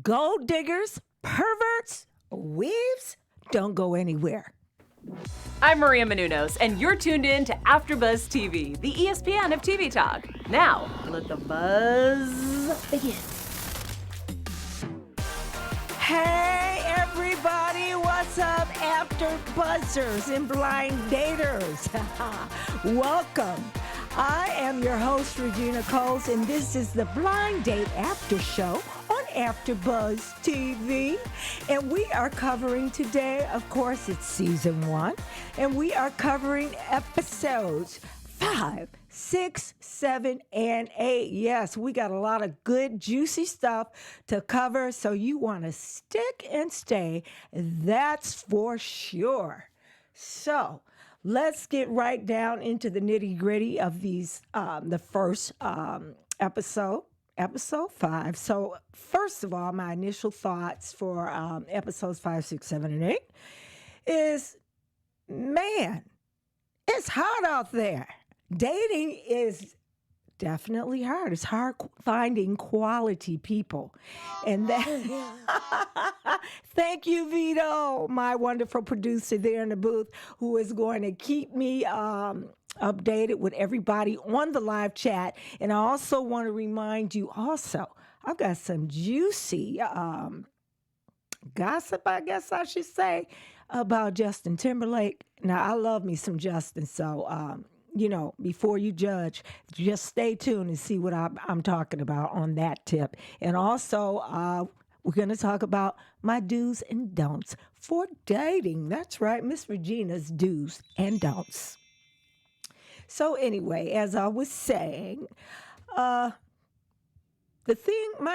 Gold diggers, perverts, weaves, don't go anywhere. I'm Maria Menounos, and you're tuned in to AfterBuzz TV, the ESPN of TV talk. Now, let the buzz begin. Hey, everybody, what's up, After Buzzers and Blind Daters? Welcome. I am your host, Regina Coles, and this is the Blind Date After Show on AfterBuzz TV. And we are covering today, of course, it's season 1, and we are covering episodes 5, 6, 7, and 8. Yes, we got a lot of good, juicy stuff to cover, so you want to stick and stay. That's for sure. So, let's get right down into the nitty-gritty of these, the first episode 5. So, first of all, my initial thoughts for episodes 5, 6, 7, and 8 is, man, it's hard out there. Dating is definitely hard. It's hard finding quality people. And that, thank you, Vito, my wonderful producer there in the booth, who is going to keep me updated with everybody on the live chat. And I also want to remind you also, I've got some juicy gossip, I guess I should say, about Justin Timberlake. Now, I love me some Justin, so before you judge, just stay tuned and see what I'm talking about on that tip. And also, we're going to talk about my do's and don'ts for dating. That's right, Miss ReGina's do's and don'ts. So anyway, as I was saying, my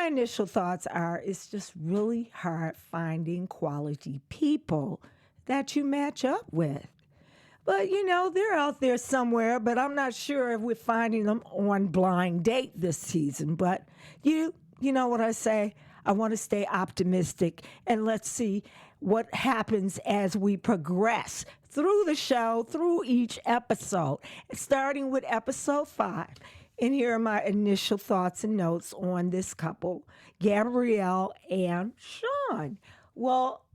initial thoughts are, it's just really hard finding quality people that you match up with. But, they're out there somewhere, but I'm not sure if we're finding them on Blind Date this season. But you know what I say? I want to stay optimistic, and let's see what happens as we progress through the show, through each episode, starting with episode 5. And here are my initial thoughts and notes on this couple, Gabrielle and Shine. Well,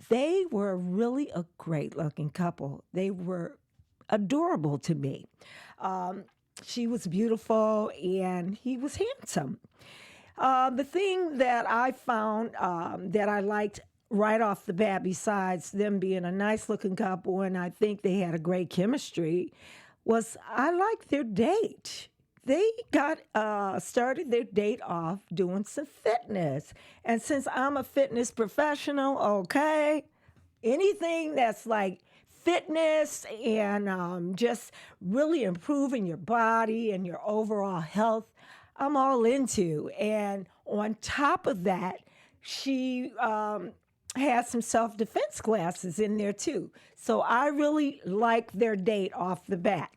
they were really a great-looking couple. They were adorable to me. She was beautiful, and he was handsome. The thing that I found that I liked right off the bat, besides them being a nice-looking couple, and I think they had a great chemistry, was I liked their date. They got started their date off doing some fitness. And since I'm a fitness professional, okay, anything that's like fitness and just really improving your body and your overall health, I'm all into. And on top of that, she had some self-defense classes in there too. So I really liked their date off the bat.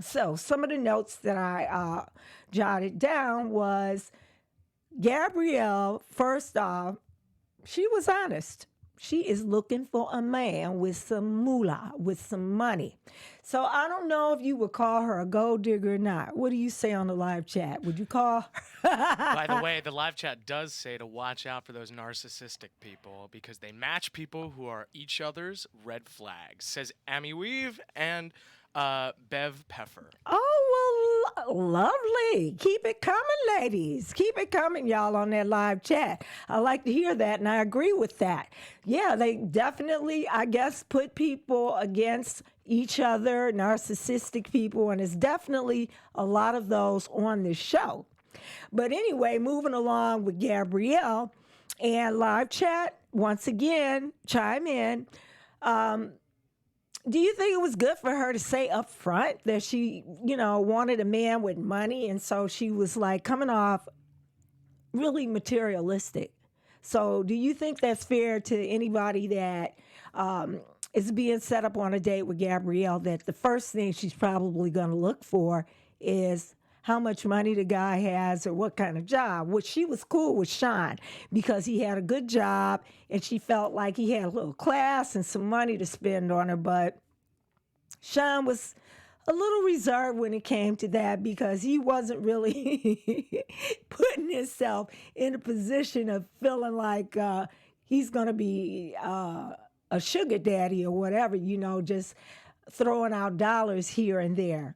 So some of the notes that I jotted down was Gabrielle, first off, she was honest. She is looking for a man with some moolah, with some money. So I don't know if you would call her a gold digger or not. What do you say on the live chat? Would you call her? By the way, the live chat does say to watch out for those narcissistic people because they match people who are each other's red flags, says Emmy Weave and Bev Peffer. Oh, well, lovely. Keep it coming, ladies. Keep it coming, y'all, on that live chat. I like to hear that, and I agree with that. Yeah, they definitely, I guess, put people against each other, narcissistic people, and it's definitely a lot of those on this show. But anyway, moving along with Gabrielle and live chat, once again, chime in. Do you think it was good for her to say up front that she, wanted a man with money, and so she was like coming off really materialistic? So do you think that's fair to anybody that is being set up on a date with Gabrielle, that the first thing she's probably going to look for is how much money the guy has or what kind of job? Well, she was cool with Shine because he had a good job and she felt like he had a little class and some money to spend on her. But Shine was a little reserved when it came to that because he wasn't really putting himself in a position of feeling like he's going to be a sugar daddy or whatever, just throwing out dollars here and there.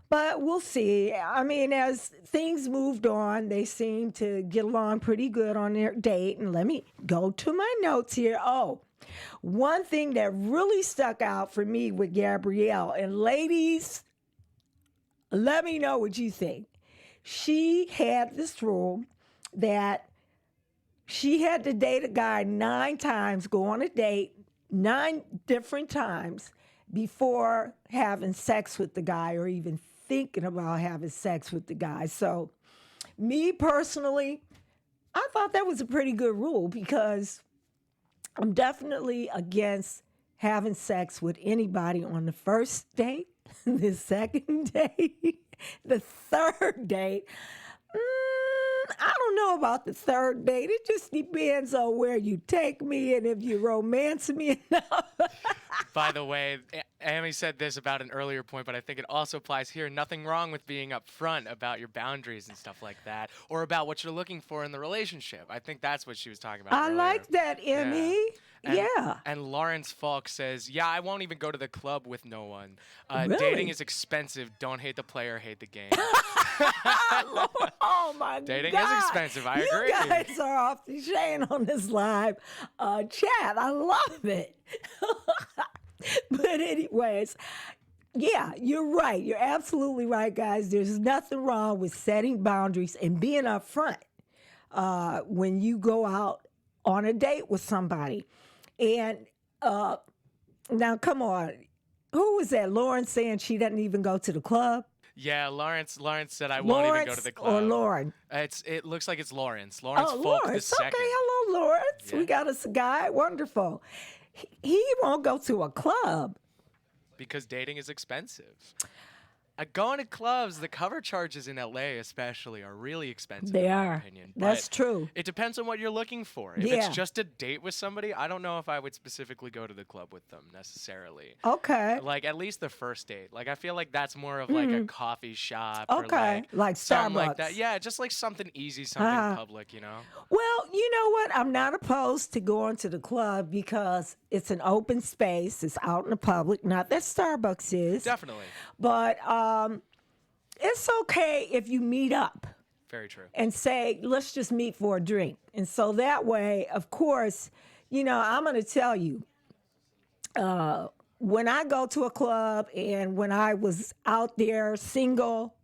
But we'll see. I mean, as things moved on, they seemed to get along pretty good on their date. And let me go to my notes here. Oh, one thing that really stuck out for me with Gabrielle, and ladies, let me know what you think. She had this rule that she had to date a guy 9 times, go on a date 9 different times before having sex with the guy or even thinking about having sex with the guy. So me personally, I thought that was a pretty good rule because I'm definitely against having sex with anybody on the first date, the second date, the third date. I don't know about the third date. It just depends on where you take me and if you romance me enough. By the way, Emmy said this about an earlier point, but I think it also applies here. Nothing wrong with being upfront about your boundaries and stuff like that, or about what you're looking for in the relationship. I think that's what she was talking about I earlier. like that, Emmy. Yeah. And Lawrence Falk says, yeah, I won't even go to the club with no one. Really? Dating is expensive. Don't hate the player, hate the game. Lord, oh my Dating God. is expensive. I agree. You guys are off the chain on this live chat. I love it. But anyways, yeah, you're right. You're absolutely right, guys. There's nothing wrong with setting boundaries and being upfront when you go out on a date with somebody. And now, come on. Who was that? Lauren saying she doesn't even go to the club? Yeah, Lawrence said I won't even go to the club. Or Lauren? It looks like it's Lawrence. Lawrence Falk Lawrence. the second. Okay, hello, Lawrence. Yeah. We got us a guy. Wonderful. He won't go to a club. Because dating is expensive. Going to clubs, the cover charges in LA especially are really expensive. They in my are. opinion. That's But true. It depends on what you're looking for. If Yeah. it's just a date with somebody, I don't know if I would specifically go to the club with them necessarily. Okay. Like at least the first date. Like I feel like that's more of like a coffee shop. Okay. Or Like something Starbucks. like that. Yeah, just like something easy, something public, Well, you know what? I'm not opposed to going to the club because it's an open space. It's out in the public. Not that Starbucks is. Definitely. But it's okay if you meet up Very true. and say, let's just meet for a drink. And so that way, of course, I'm going to tell you, when I go to a club and when I was out there single,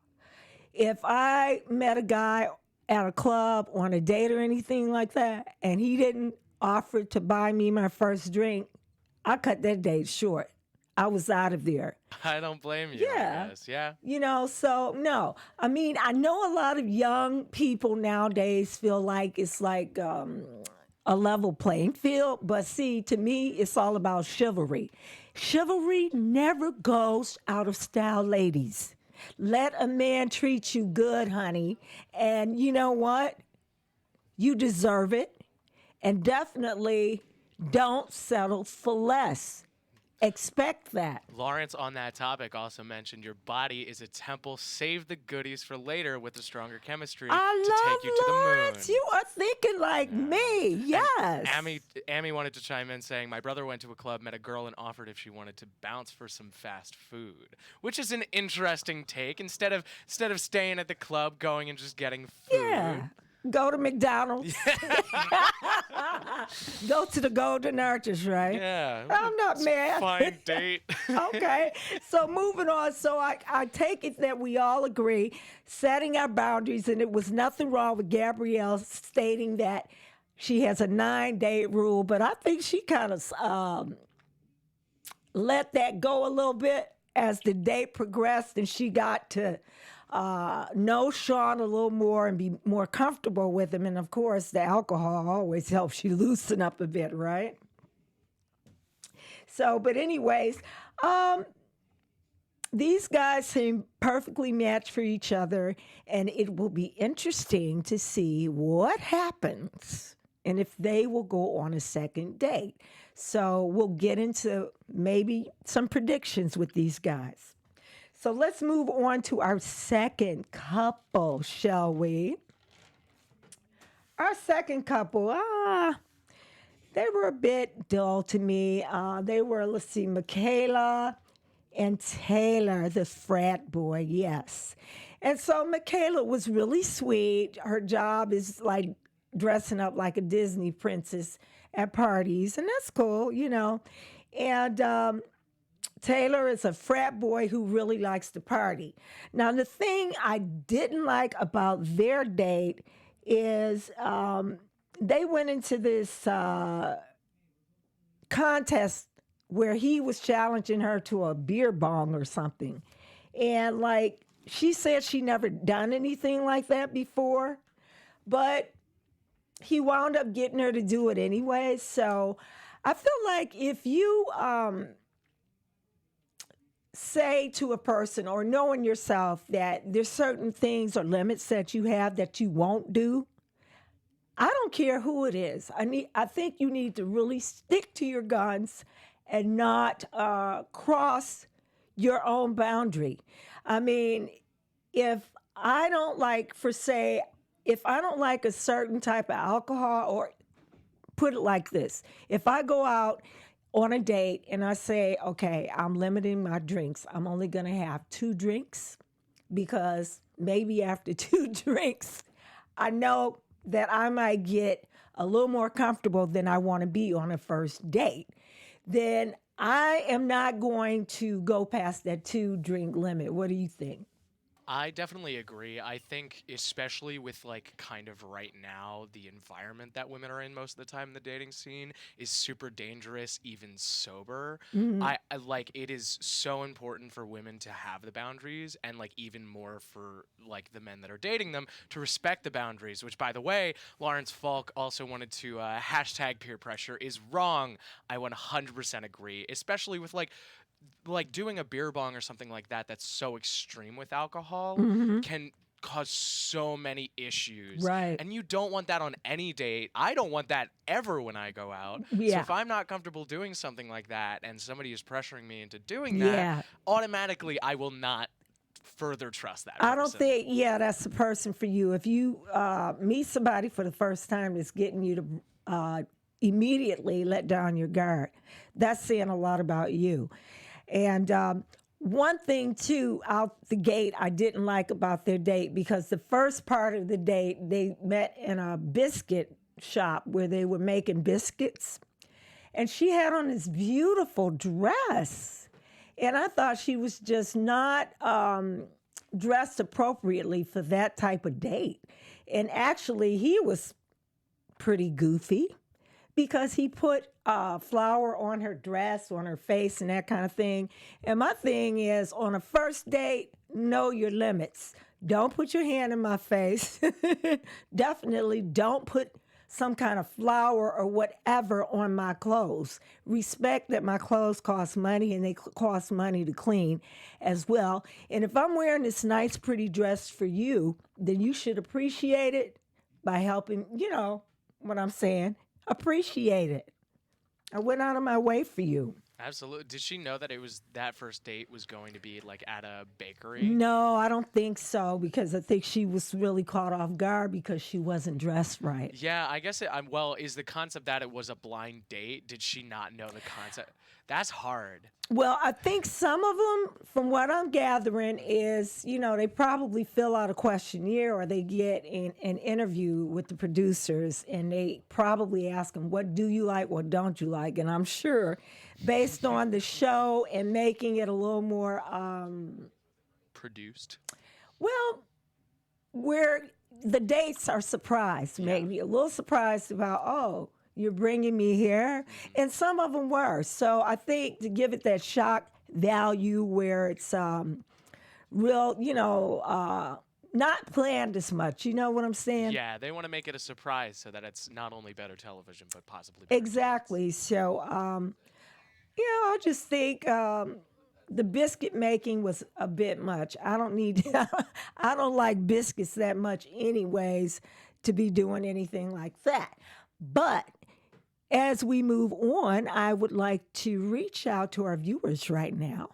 if I met a guy at a club on a date or anything like that, and he didn't offer to buy me my first drink, I cut that date short. I was out of there. I don't blame you. Yeah. I guess. Yeah. So no. I mean, I know a lot of young people nowadays feel like it's like a level playing field, but see, to me, it's all about chivalry. Chivalry never goes out of style, ladies. Let a man treat you good, honey. And you know what? You deserve it. And definitely don't settle for less. Expect that. Lawrence, on that topic, also mentioned your body is a temple. Save the goodies for later with the stronger chemistry to take you to the Lawrence. moon. You are thinking like me. Yes. Amy wanted to chime in saying, my brother went to a club, met a girl, and offered if she wanted to bounce for some fast food, which is an interesting take. Instead of staying at the club, going and just getting food. Yeah. Go to McDonald's. Go to the Golden Arches, right? Yeah. I'm not mad. Fine date. Okay. So moving on. So I take it that we all agree setting our boundaries, and it was nothing wrong with Gabrielle stating that she has a 9-date rule, but I think she kind of let that go a little bit as the date progressed and she got to know Sean a little more and be more comfortable with him. And of course, the alcohol always helps you loosen up a bit, right? So, but anyways, these guys seem perfectly matched for each other, and it will be interesting to see what happens and if they will go on a second date. So we'll get into maybe some predictions with these guys. So let's move on to our second couple, shall we? Our second couple, they were a bit dull to me. They were, let's see, Mikayla and Taylor, the frat boy, yes. And so Mikayla was really sweet. Her job is like dressing up like a Disney princess at parties, and that's cool, you know. And Taylor is a frat boy who really likes to party. Now, the thing I didn't like about their date is they went into this contest where he was challenging her to a beer bong or something. And like, she said she never done anything like that before, but he wound up getting her to do it anyway. So I feel like if you say to a person or knowing yourself that there's certain things or limits that you have that you won't do, I don't care who it is. I think you need to really stick to your guns and not cross your own boundary. I mean, if I don't like, if I don't like a certain type of alcohol, or put it like this, if I go out on a date and I say, okay, I'm limiting my drinks. I'm only going to have 2 drinks because maybe after 2 drinks, I know that I might get a little more comfortable than I want to be on a first date. Then I am not going to go past that 2-drink limit. What do you think? I definitely agree. I think especially with like kind of right now, the environment that women are in most of the time in the dating scene is super dangerous, even sober. I like, it is so important for women to have the boundaries, and like even more for like the men that are dating them to respect the boundaries, which by the way, Lawrence Falk also wanted to hashtag peer pressure is wrong. I 100% agree, especially with like doing a beer bong or something like that that's so extreme with alcohol can cause so many issues. Right. And you don't want that on any date. I don't want that ever when I go out. So Yeah. if I'm not comfortable doing something like that and somebody is pressuring me into doing that, Yeah. automatically I will not further trust that I don't person. think, that's the person for you. If you meet somebody for the first time that's getting you to immediately let down your guard, that's saying a lot about you. And one thing, too, out the gate, I didn't like about their date, because the first part of the date, they met in a biscuit shop where they were making biscuits. And she had on this beautiful dress. And I thought she was just not dressed appropriately for that type of date. And actually, he was pretty goofy, because he put flour on her dress, on her face, and that kind of thing. And my thing is, on a first date, know your limits. Don't put your hand in my face. Definitely don't put some kind of flour or whatever on my clothes. Respect that my clothes cost money, and they cost money to clean as well. And if I'm wearing this nice, pretty dress for you, then you should appreciate it by helping, you know what I'm saying? Appreciate it. I went out of my way for you. Absolutely. Did she know that that first date was going to be like at a bakery? No, I don't think so, because I think she was really caught off guard because she wasn't dressed right. Yeah, I guess is the concept that it was a blind date? Did she not know the concept? That's hard. Well, I think some of them, from what I'm gathering, is, they probably fill out a questionnaire, or they get an interview with the producers, and they probably ask them, what do you like, what don't you like? And I'm sure, based on the show and making it a little more Produced. well, where the dates are surprised, maybe a little surprised about, oh, you're bringing me here. And some of them were. So I think to give it that shock value where it's real, not planned as much. You know what I'm saying? Yeah, they want to make it a surprise so that it's not only better television, but possibly better Exactly. So, I just think the biscuit making was a bit much. I don't like biscuits that much anyways to be doing anything like that. But as we move on, I would like to reach out to our viewers right now.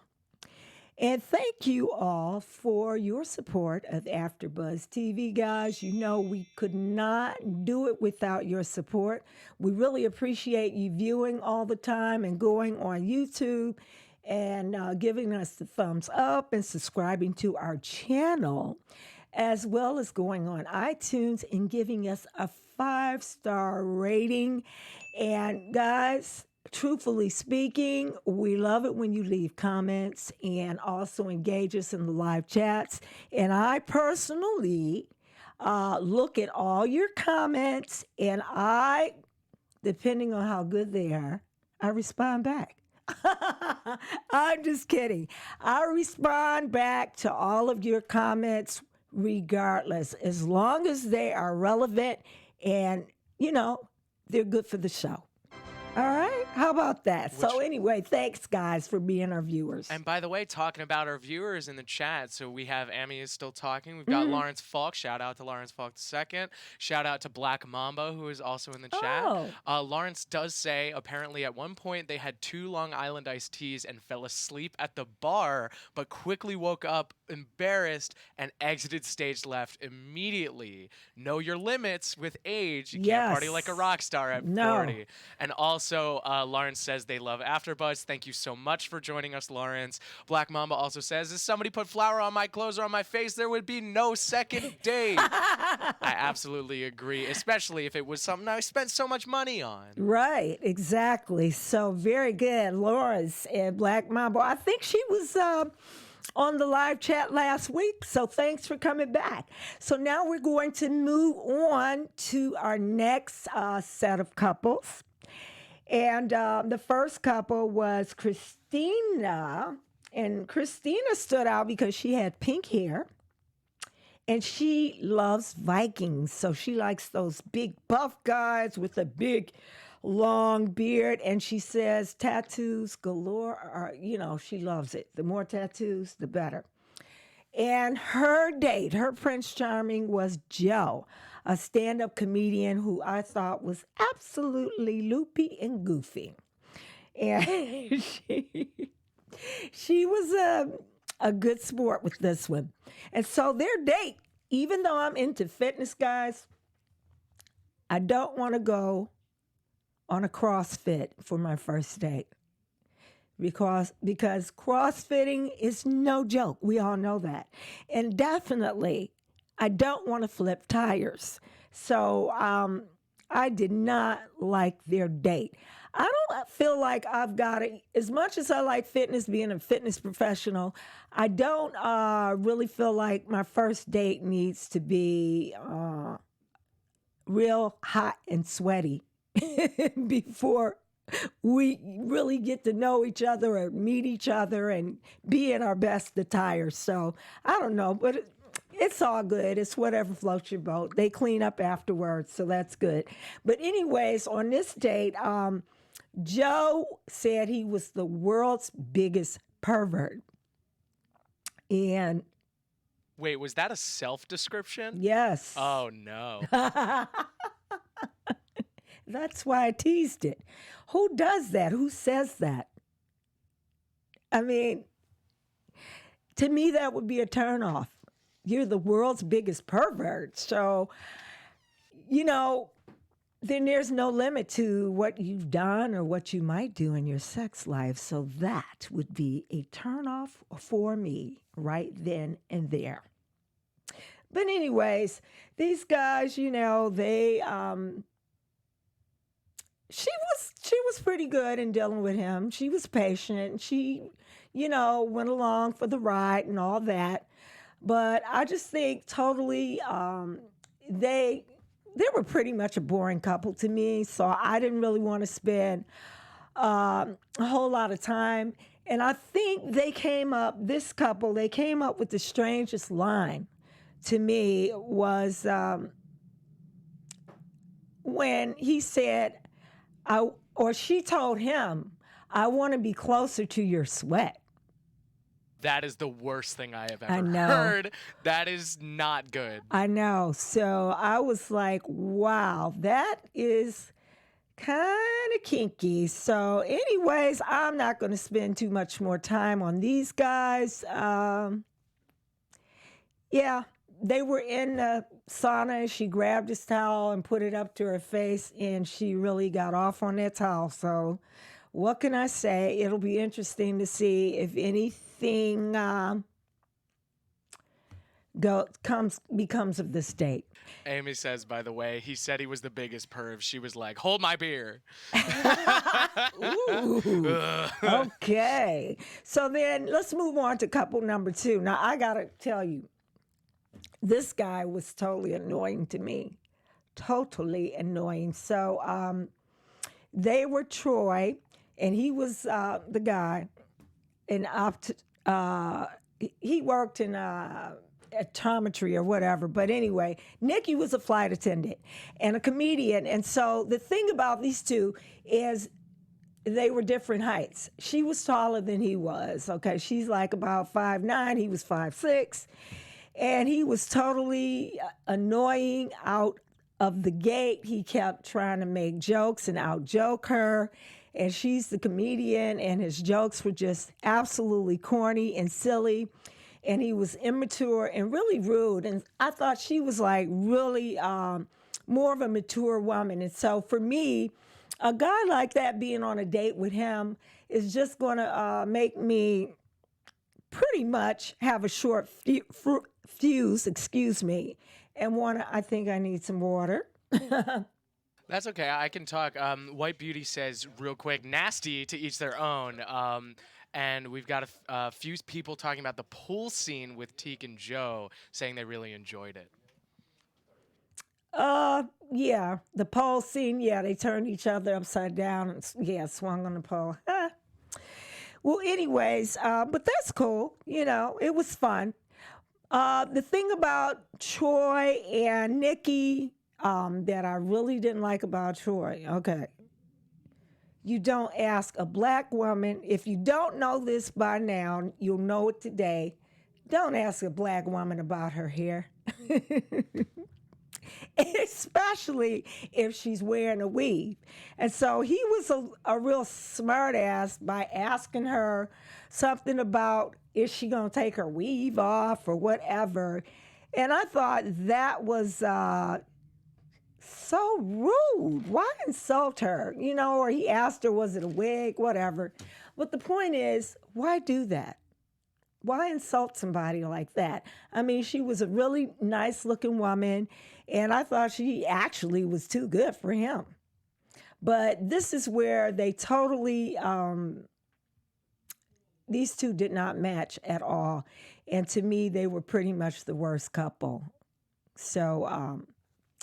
And thank you all for your support of AfterBuzz TV, guys. You know we could not do it without your support. We really appreciate you viewing all the time and going on YouTube and giving us the thumbs up and subscribing to our channel, as well as going on iTunes and giving us a 5-star rating. And guys, truthfully speaking, we love it when you leave comments and also engage us in the live chats. And I personally look at all your comments, and depending on how good they are, I respond back. I'm just kidding. I respond back to all of your comments regardless, as long as they are relevant and, they're good for the show. All right. How about that? So anyway, thanks, guys, for being our viewers. And by the way, talking about our viewers in the chat, so we have Emmy is still talking. We've got Lawrence Falk. Shout out to Lawrence Falk II. Shout out to Black Mamba, who is also in the chat. Lawrence does say, apparently at one point they had 2 Long Island iced teas and fell asleep at the bar, but quickly woke up embarrassed and exited stage left immediately. Know your limits with age. You can't party like a rock star at 40. And also, Lawrence says they love AfterBuzz. Thank you so much for joining us, Lawrence. Black Mamba also says, if somebody put flour on my clothes or on my face, there would be no second date. I absolutely agree, especially if it was something I spent so much money on. Right, exactly. So very good, Lawrence and Black Mamba. I think she was on the live chat last week, so thanks for coming back. So now we're going to move on to our next set of couples. And the first couple was Christina. And Christina stood out because she had pink hair. And she loves Vikings. So she likes those big buff guys with a big long beard. And she says tattoos galore are, she loves it. The more tattoos, the better. And her date, her Prince Charming, was Joe, a stand-up comedian who I thought was absolutely loopy and goofy. And she was a good sport with this one. And so their date, even though I'm into fitness, guys, I don't want to go on a CrossFit for my first date. Because CrossFitting is no joke. We all know that. And definitely, I don't want to flip tires. So I did not like their date. I don't feel like I've got it. As much as I like fitness, being a fitness professional, I don't really feel like my first date needs to be real hot and sweaty before we really get to know each other or meet each other and be in our best attire. So I don't know, but it's all good. It's whatever floats your boat. They clean up afterwards, so that's good. But anyways, on this date, Joe said he was the world's biggest pervert. And wait, was that a self-description? yes. Oh, no. That's why I teased it. Who does that? Who says that? I mean, to me, that would be a turnoff. You're the world's biggest pervert. So, then there's no limit to what you've done or what you might do in your sex life. So that would be a turnoff for me right then and there. But anyways, these guys, they... She was pretty good in dealing with him. She was patient. She, went along for the ride and all that. But I just think totally they were pretty much a boring couple to me. So I didn't really want to spend a whole lot of time. And I think they came up with the strangest line to me was when he said, she told him, I want to be closer to your sweat. That is the worst thing I have I ever know. heard. That is not good. I know. So I was like, wow, that is kind of kinky. So, anyways, I'm not going to spend too much more time on these guys. Yeah, they were in the sauna and she grabbed his towel and put it up to her face and she really got off on that towel. So, what can I say? It'll be interesting to see if anything becomes of this date. Amy says, by the way, he said he was the biggest perv. She was like, hold my beer. Ooh. Okay. So then let's move on to couple number 2. Now, I got to tell you, this guy was totally annoying to me. Totally annoying. So they were Troy, and he was the guy. He worked in optometry or whatever. But anyway, Nikki was a flight attendant and a comedian. And so the thing about these two is they were different heights. She was taller than he was. Okay, she's like about 5'9", he was 5'6". And he was totally annoying out of the gate. He kept trying to make jokes and out-joke her. And she's the comedian, and his jokes were just absolutely corny and silly. And he was immature and really rude. And I thought she was like really more of a mature woman. And so for me, a guy like that being on a date with him is just going to make me pretty much have a short fuse, and I think I need some water. That's okay. I can talk. White Beauty says real quick, nasty to each their own. And we've got a few people talking about the pool scene with Teak and Joe, saying they really enjoyed it. Yeah, the pole scene. Yeah, they turned each other upside down and swung on the pole. Well, anyways, but that's cool. You know, it was fun. The thing about Troy and Nikki that I really didn't like about Troy, okay. You don't ask a black woman, if you don't know this by now, you'll know it today. Don't ask a black woman about her hair. Especially if she's wearing a weave. And so he was a real smart ass by asking her something about, is she going to take her weave off or whatever? And I thought that was so rude. Why insult her? You know, or he asked her, was it a wig? Whatever. But the point is, why do that? Why insult somebody like that? I mean, she was a really nice looking woman, and I thought she actually was too good for him. But this is where they totally, these two did not match at all. And to me, they were pretty much the worst couple. So,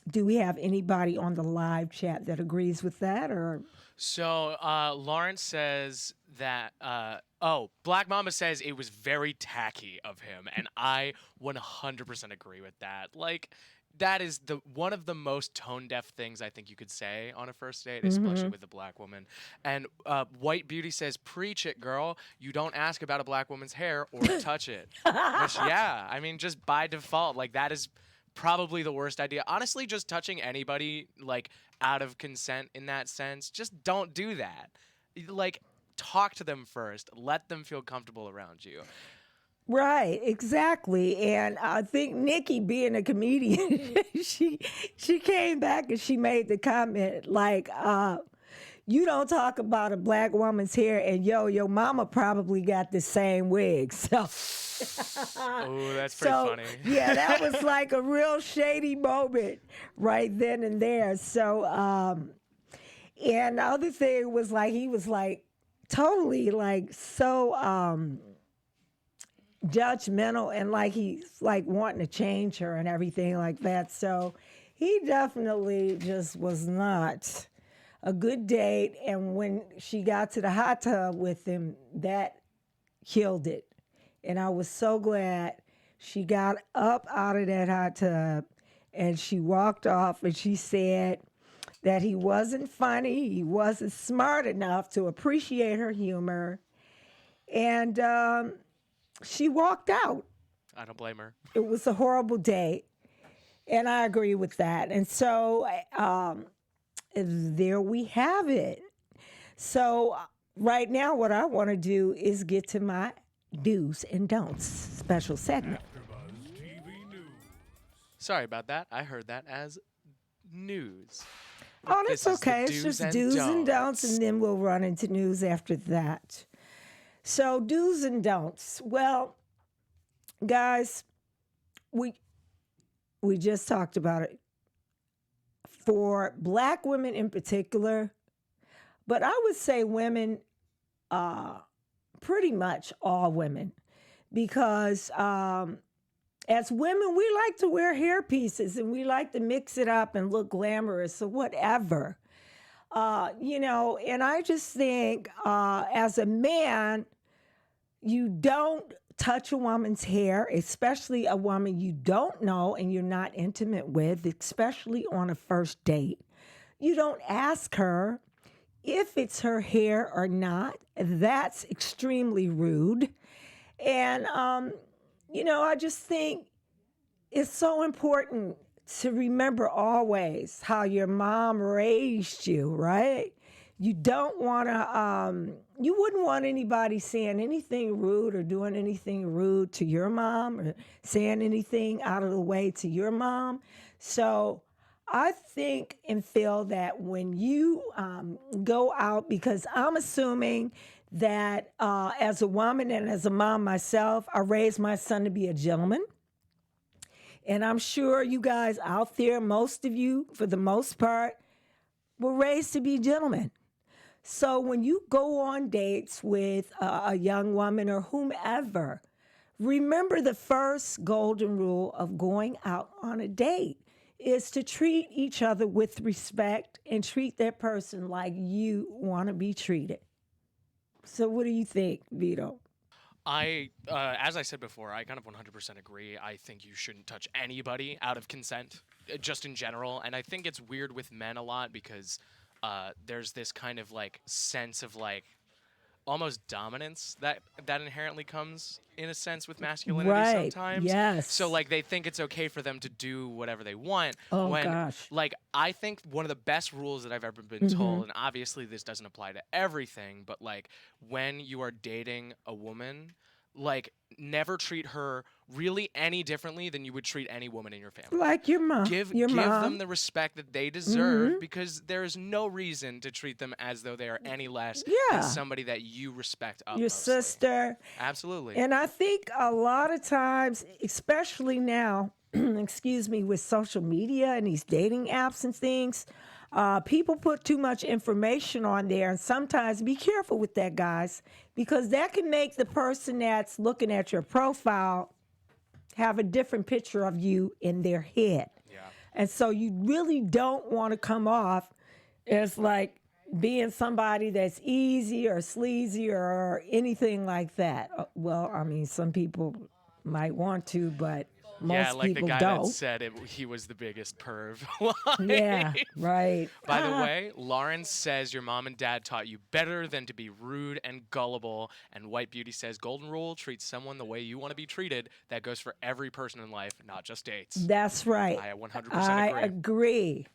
do we have anybody on the live chat that agrees with that, or? So Lawrence says that, Black Mama says it was very tacky of him, and I 100% agree with that. Like, that is one of the most tone-deaf things I think you could say on a first date, especially with a black woman. And White Beauty says, preach it, girl. You don't ask about a black woman's hair or touch it. Which, yeah, I mean, just by default, like, that is probably the worst idea. Honestly, just touching anybody, like, out of consent in that sense, just don't do that. Like, talk to them first. Let them feel comfortable around you. Right, exactly. And I think Nikki, being a comedian, she came back and she made the comment like, you don't talk about a black woman's hair, and your mama probably got the same wig. So, oh, that's pretty funny. Yeah, that was like a real shady moment right then and there. So, and the other thing was like, he was like totally like so judgmental, and like he's like wanting to change her and everything like that. So he definitely just was not a good date. And when she got to the hot tub with him, that killed it. And I was so glad she got up out of that hot tub and she walked off, and she said that he wasn't funny, he wasn't smart enough to appreciate her humor. And she walked out. I don't blame her. It was a horrible date, and I agree with that. And so there we have it. So right now, what I want to do is get to my do's and don'ts special segment. AfterBuzz TV News. Sorry about that. I heard that as news. Oh, This that's is the okay. It's do's just and do's and don'ts, don'ts. and then we'll run into news after that. So, do's and don'ts. Well, guys, we just talked about it. For Black women in particular, but I would say women, pretty much all women, because as women, we like to wear hair pieces and we like to mix it up and look glamorous or whatever. And I just think as a man, you don't touch a woman's hair, especially a woman you don't know and you're not intimate with, especially on a first date. You don't ask her if it's her hair or not. That's extremely rude. And, I just think it's so important to remember always how your mom raised you, right? You don't want to, you wouldn't want anybody saying anything rude or doing anything rude to your mom or saying anything out of the way to your mom. So I think and feel that when you go out, because I'm assuming that as a woman and as a mom myself, I raised my son to be a gentleman. And I'm sure you guys out there, most of you, for the most part, were raised to be gentlemen. So when you go on dates with a young woman or whomever, remember the first golden rule of going out on a date is to treat each other with respect and treat that person like you want to be treated. So what do you think, Vito? As I said before, I kind of 100% agree. I think you shouldn't touch anybody out of consent, just in general. And I think it's weird with men a lot because there's this kind of like sense of like almost dominance that inherently comes in a sense with masculinity Right, sometimes. yes. So like they think it's okay for them to do whatever they want. Oh, when, gosh. Like I think one of the best rules that I've ever been told, and obviously this doesn't apply to everything, but like when you are dating a woman, like never treat her really any differently than you would treat any woman in your family. Like your mom. Give your mom. them the respect that they deserve because there is no reason to treat them as though they are any less Yeah. than somebody that you respect your utmostly. sister. Absolutely. And I think a lot of times, especially now, excuse me, with social media and these dating apps and things, people put too much information on there. And sometimes be careful with that, guys, because that can make the person that's looking at your profile have a different picture of you in their head. Yeah. And so you really don't want to come off as like being somebody that's easy or sleazy or anything like that. Well, I mean, some people might want to, but most like people the guy don't. that said he was the biggest perv. Yeah, right. By the way, Lawrence says your mom and dad taught you better than to be rude and gullible. And White Beauty says golden rule: treat someone the way you want to be treated. That goes for every person in life, not just dates. That's right. I 100% I agree. agree.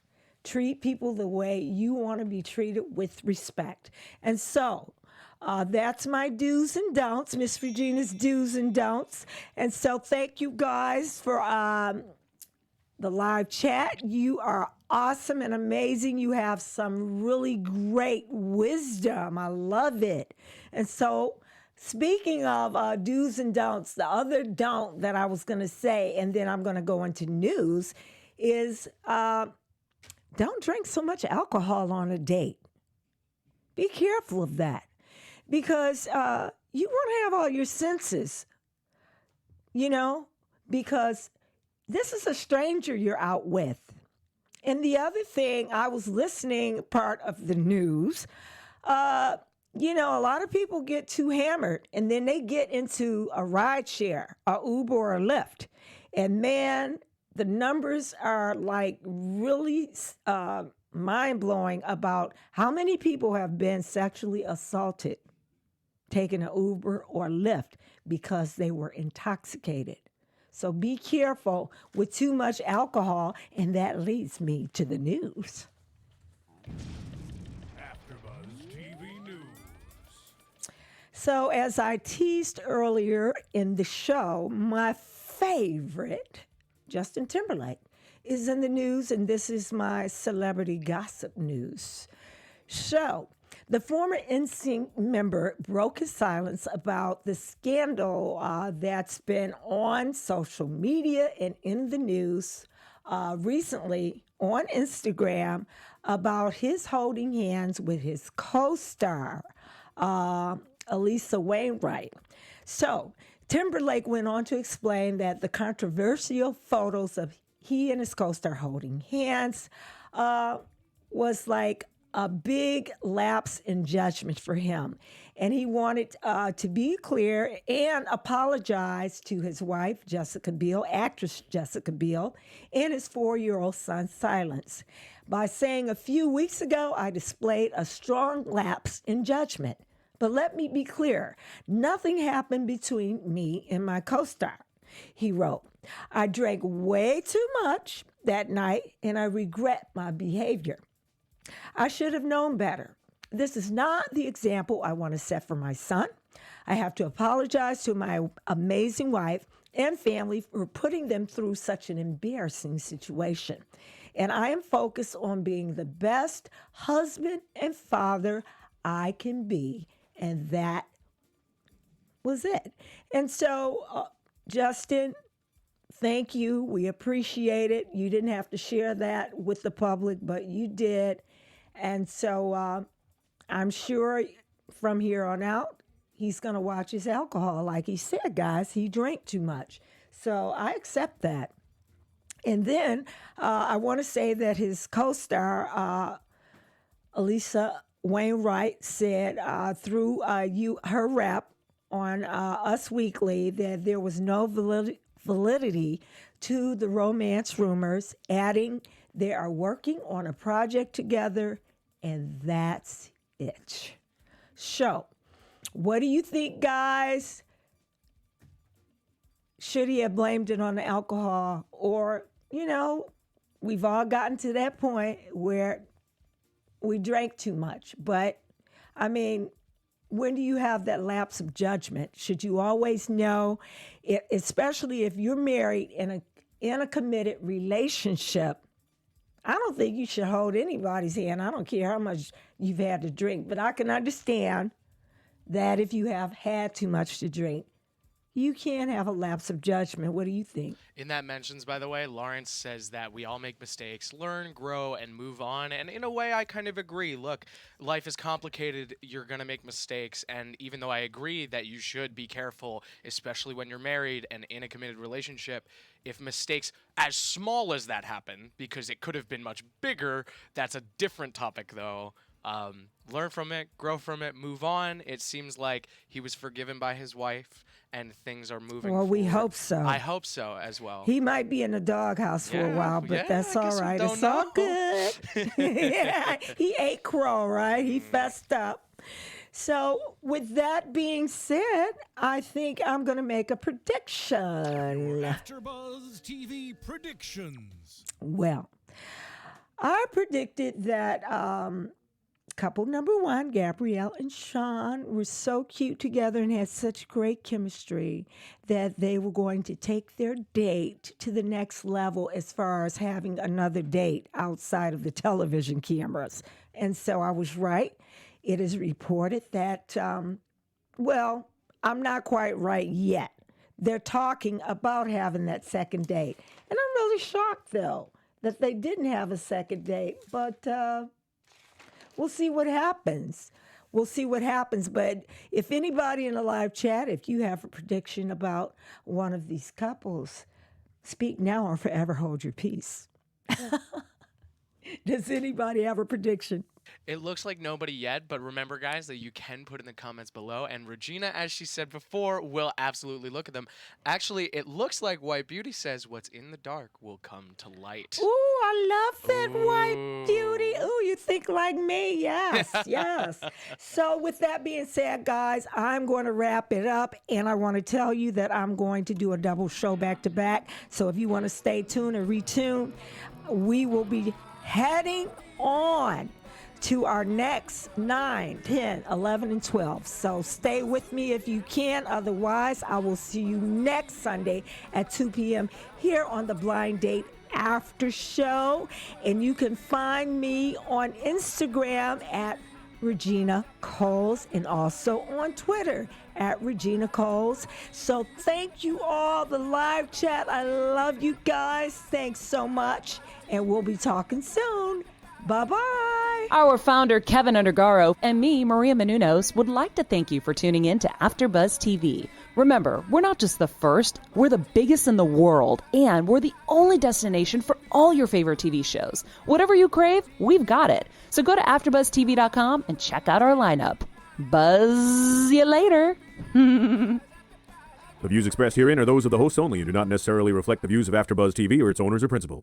Treat people the way you want to be treated with respect. And so that's my do's and don'ts, Miss ReGina's do's and don'ts. And so thank you guys for the live chat. You are awesome and amazing. You have some really great wisdom. I love it. And so speaking of do's and don'ts, the other don't that I was going to say, and then I'm going to go into news, is don't drink so much alcohol on a date. Be careful of that. Because you want to have all your senses, because this is a stranger you're out with. And the other thing, I was listening part of the news, a lot of people get too hammered and then they get into a ride share, a Uber or a Lyft. And man, the numbers are like really mind-blowing about how many people have been sexually assaulted taking an Uber or Lyft because they were intoxicated. So be careful with too much alcohol, and that leads me to the news. AfterBuzz TV News. So, as I teased earlier in the show, my favorite, Justin Timberlake, is in the news, and this is my celebrity gossip news. So, the former NSYNC member broke his silence about the scandal that's been on social media and in the news recently on Instagram about his holding hands with his co-star, Elisa Wainwright. So, Timberlake went on to explain that the controversial photos of he and his co-star holding hands was like a big lapse in judgment for him. And he wanted to be clear and apologize to his wife, Jessica Biel, actress Jessica Biel, and his 4-year-old son, Silence, by saying a few weeks ago, I displayed a strong lapse in judgment. But let me be clear, nothing happened between me and my co-star. He wrote, I drank way too much that night and I regret my behavior. I should have known better. This is not the example I want to set for my son. I have to apologize to my amazing wife and family for putting them through such an embarrassing situation. And I am focused on being the best husband and father I can be. And that was it. And so, Justin, thank you. We appreciate it. You didn't have to share that with the public, but you did. And so I'm sure from here on out, he's going to watch his alcohol. Like he said, guys, he drank too much. So I accept that. And then I want to say that his co-star, Elisa Wainwright, said through her rep on Us Weekly that there was no validity to the romance rumors, adding they are working on a project together, and that's it. So, what do you think, guys? Should he have blamed it on the alcohol? Or, we've all gotten to that point where we drank too much. But, when do you have that lapse of judgment? Should you always know, especially if you're married in a committed relationship? I don't think you should hold anybody's hand. I don't care how much you've had to drink, but I can understand that if you have had too much to drink, you can have a lapse of judgment. What do you think? In that mentions, by the way, Lawrence says that we all make mistakes, learn, grow, and move on. And in a way, I kind of agree. Look, life is complicated. You're going to make mistakes. And even though I agree that you should be careful, especially when you're married and in a committed relationship, if mistakes as small as that happen, because it could have been much bigger, that's a different topic, though. Learn from it, grow from it, move on. It seems like he was forgiven by his wife and things are moving Well, we forward. hope so. I hope so as well. He might be in the doghouse for a while, but that's all right. It's all good. Yeah, he ate crow, right? He fessed up. So with that being said, I think I'm going to make a prediction. AfterBuzz TV predictions. Well, I predicted that couple number one, Gabrielle and Shine, were so cute together and had such great chemistry that they were going to take their date to the next level as far as having another date outside of the television cameras. And so I was right. It is reported that, well, I'm not quite right yet. They're talking about having that second date. And I'm really shocked, though, that they didn't have a second date. But we'll see what happens. We'll see what happens. But if anybody in the live chat, if you have a prediction about one of these couples, speak now or forever hold your peace. Does anybody have a prediction? It looks like nobody yet, but remember, guys, that you can put in the comments below. And Regina, as she said before, will absolutely look at them. Actually, it looks like White Beauty says what's in the dark will come to light. Ooh, I love that White Beauty. Ooh, you think like me. Yes, yes. So with that being said, guys, I'm going to wrap it up. And I want to tell you that I'm going to do a double show back to back. So if you want to stay tuned and retune, we will be heading on to our next 9, 10, 11, and 12. So stay with me if you can. Otherwise, I will see you next Sunday at 2 p.m. here on the Blind Date After Show. And you can find me on Instagram at Regina Coles and also on Twitter at Regina Coles. So thank you all, the live chat. I love you guys. Thanks so much. And we'll be talking soon. Bye-bye. Our founder, Keven Undergaro, and me, Maria Menounos, would like to thank you for tuning in to AfterBuzz TV. Remember, we're not just the first, we're the biggest in the world, and we're the only destination for all your favorite TV shows. Whatever you crave, we've got it. So go to AfterBuzzTV.com and check out our lineup. Buzz you later. The views expressed herein are those of the hosts only and do not necessarily reflect the views of AfterBuzz TV or its owners or principals.